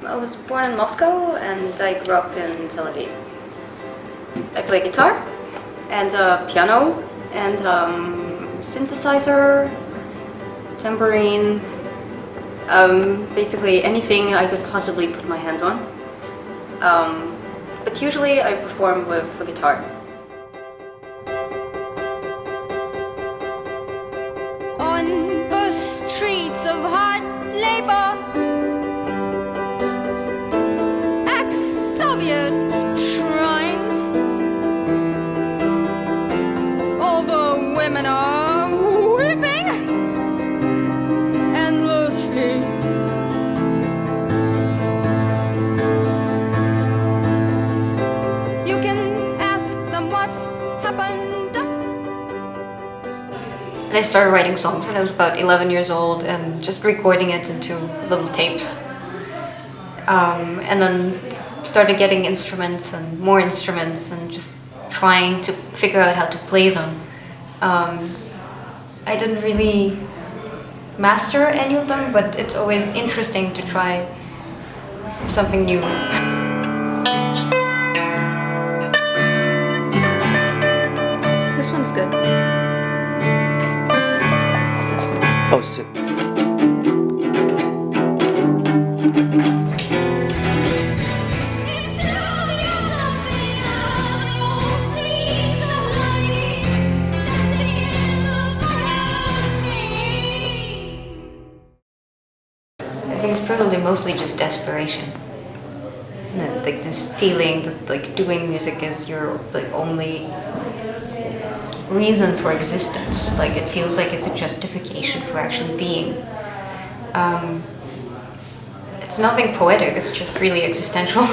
I was born in Moscow and I grew up in Tel Aviv. I play guitar and piano and synthesizer, tambourine, basically anything I could possibly put my hands on. But usually I perform with a guitar. On the streets of hard labor, ex-Soviet shrines, all the women are weeping endlessly. You can ask them what's happened. I started writing songs when I was about 11 years old and just recording it into little tapes. And then started getting instruments and more instruments and just trying to figure out how to play them. I didn't really master any of them, but it's always interesting to try something new. This one's good. Oh, sit. I think it's probably mostly just desperation. That, like this feeling that like doing music is your like only reason for existence. Like it feels like it's a justification for actually being. It's nothing poetic, it's just really existential.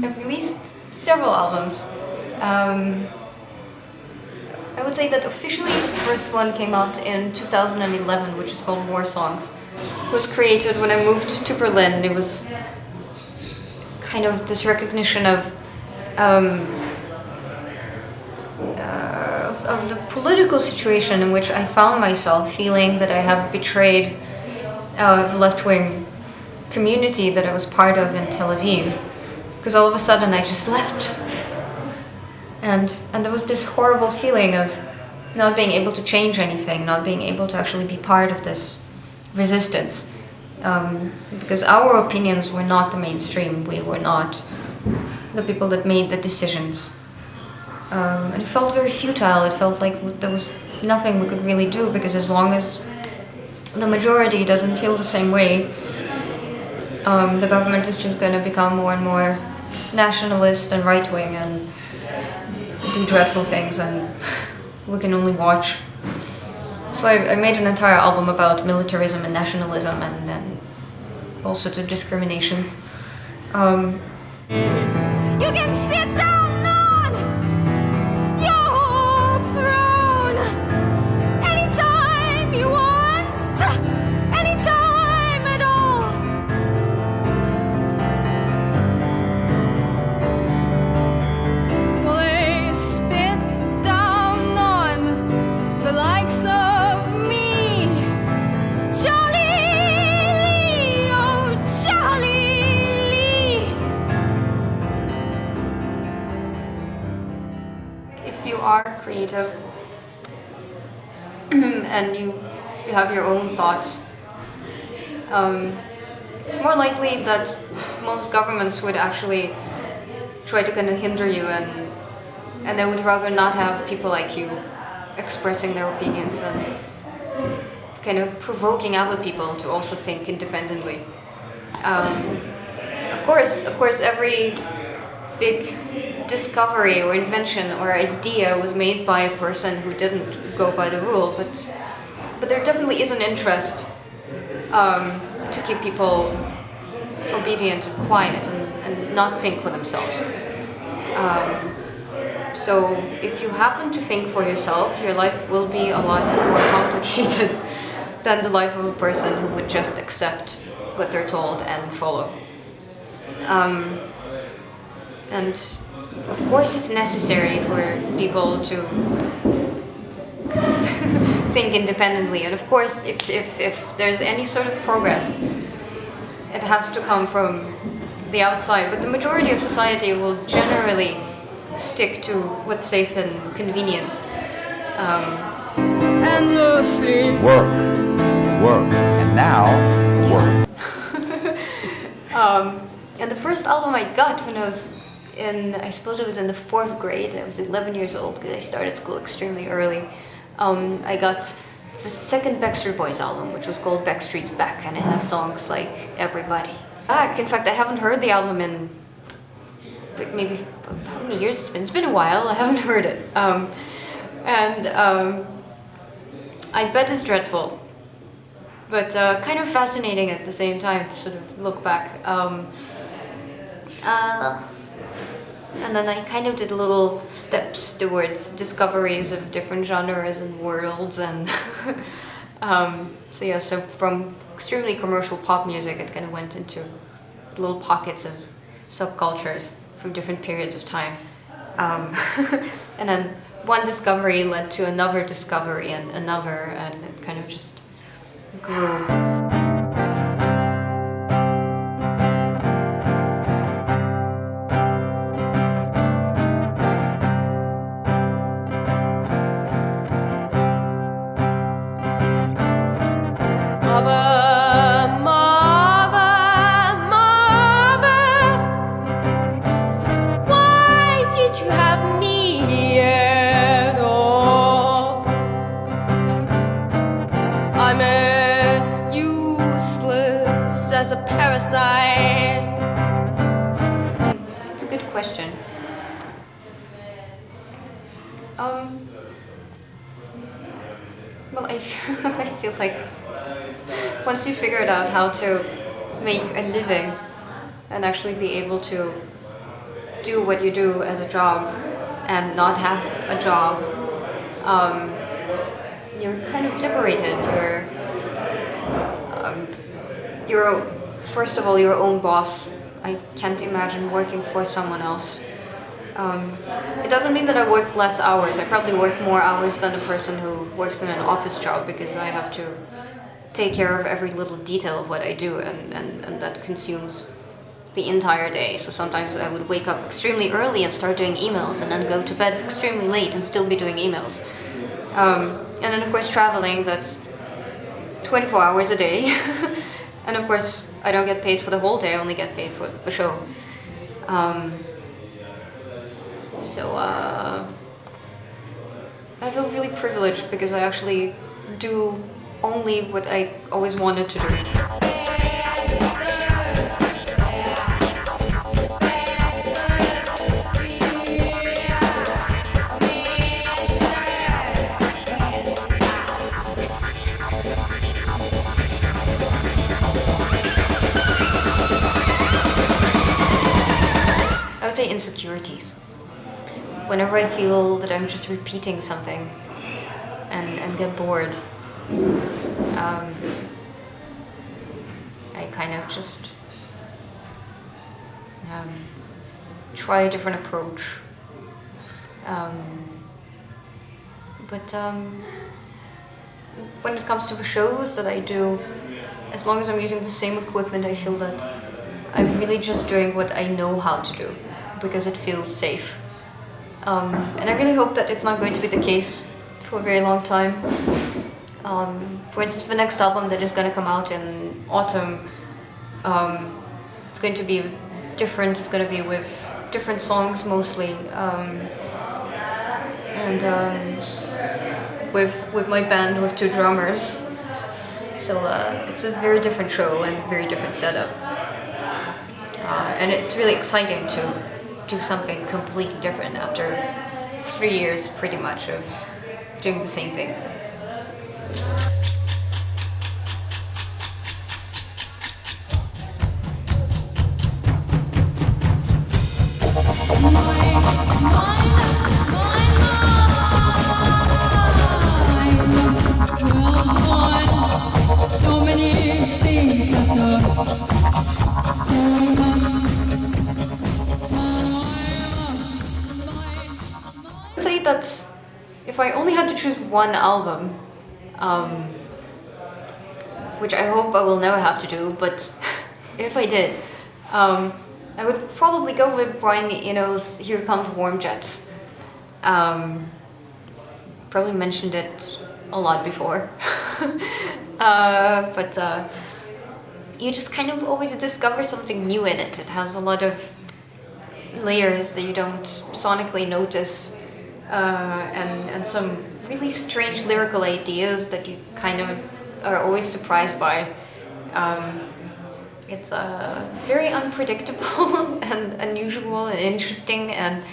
I've released several albums. I would say that officially the first one came out in 2011, which is called War Songs. It was created when I moved to Berlin. It was kind of this recognition of the political situation in which I found myself, feeling that I have betrayed the left-wing community that I was part of in Tel Aviv. Because all of a sudden I just left. And there was this horrible feeling of not being able to change anything, not being able to actually be part of this resistance. Because our opinions were not the mainstream, we were not the people that made the decisions. And it felt very futile, it felt like there was nothing we could really do, because as long as the majority doesn't feel the same way, the government is just going to become more and more nationalist and right-wing and do dreadful things, and we can only watch. So I made an entire album about militarism and nationalism and all sorts of discriminations. You can sit down on your throne anytime you want, anytime at all. Well, they spit down on the likes of me, Charlie Lee, oh Charlie Lee. If you are creative and you have your own thoughts, it's more likely that most governments would actually try to kind of hinder you, and they would rather not have people like you expressing their opinions and kind of provoking other people to also think independently. Of course, every big discovery or invention or idea was made by a person who didn't go by the rule, but there definitely is an interest to keep people obedient and quiet and not think for themselves. So if you happen to think for yourself, your life will be a lot more complicated than the life of a person who would just accept what they're told and follow. And of course it's necessary for people to think independently, and of course if there's any sort of progress, it has to come from the outside, but the majority of society will generally stick to what's safe and convenient. Endlessly. Work, and now work. And the first album I got when I was I suppose it was in the 4th grade, I was 11 years old because I started school extremely early. I got the second Backstreet Boys album, which was called Backstreet's Back, and it has songs like Everybody. In fact, I haven't heard the album in like maybe how many years it's been. It's been a while. I haven't heard it. I bet it's dreadful, but kind of fascinating at the same time to sort of look back. And then I kind of did little steps towards discoveries of different genres and worlds, and so from extremely commercial pop music, it kind of went into little pockets of subcultures from different periods of time. And then one discovery led to another discovery and another, and it kind of just grew. As a parasite. It's a good question. Well, I feel like once you figured out how to make a living and actually be able to do what you do as a job and not have a job, you're kind of liberated. You're first of all your own boss. I can't imagine working for someone else. It doesn't mean that I work less hours. I probably work more hours than a person who works in an office job, because I have to take care of every little detail of what I do, and that consumes the entire day. So sometimes I would wake up extremely early and start doing emails, and then go to bed extremely late and still be doing emails. And then of course traveling, that's 24 hours a day. And of course, I don't get paid for the whole day, I only get paid for the show. I feel really privileged because I actually do only what I always wanted to do. I would say insecurities. Whenever I feel that I'm just repeating something and get bored, I kind of just try a different approach. But when it comes to the shows that I do, as long as I'm using the same equipment, I feel that I'm really just doing what I know how to do, because it feels safe. And I really hope that it's not going to be the case for a very long time. For instance, the next album that is going to come out in autumn, it's going to be different. It's going to be with different songs mostly, and with my band with 2 drummers. So it's a very different show and very different setup. And it's really exciting to do something completely different after 3 years pretty much of doing the same thing. So many things I thought, so that if I only had to choose one album, which I hope I will never have to do, but if I did, I would probably go with Brian Eno's Here Come the Warm Jets. Probably mentioned it a lot before. But you just kind of always discover something new in it. It has a lot of layers that you don't sonically notice, and some really strange lyrical ideas that you kind of are always surprised by. It's very unpredictable and unusual and interesting, and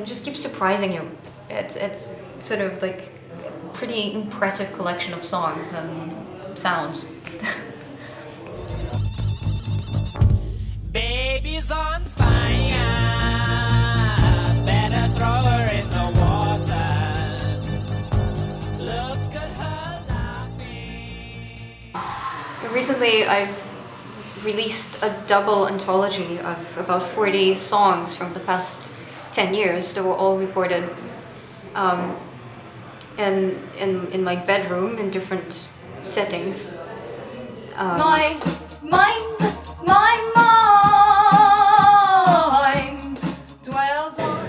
just keeps surprising you. It's sort of like a pretty impressive collection of songs and sounds. Baby's on fire, better throw her in the water. Look at her laughing. Recently I've released a double anthology of about 40 songs from the past 10 years that were all recorded in my bedroom in different settings. My mind dwells on.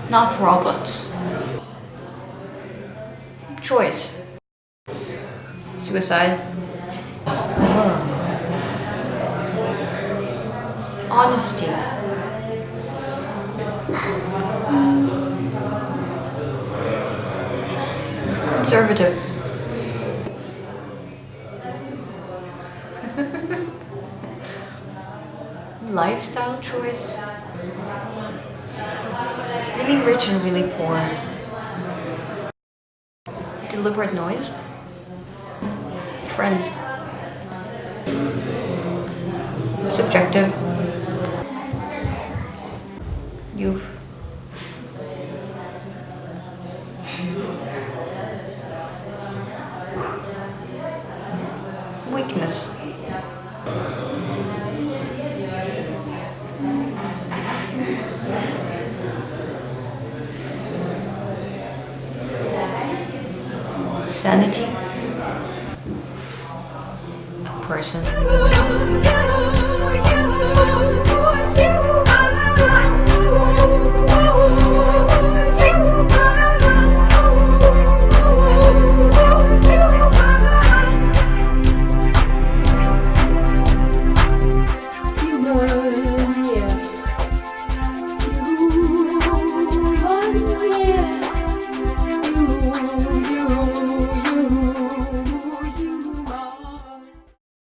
Not robots. Choice. Suicide. Honesty. Conservative. Lifestyle choice. Really rich and really poor. Deliberate noise. Friends. Subjective. Youth. Weakness. Sanity. A person.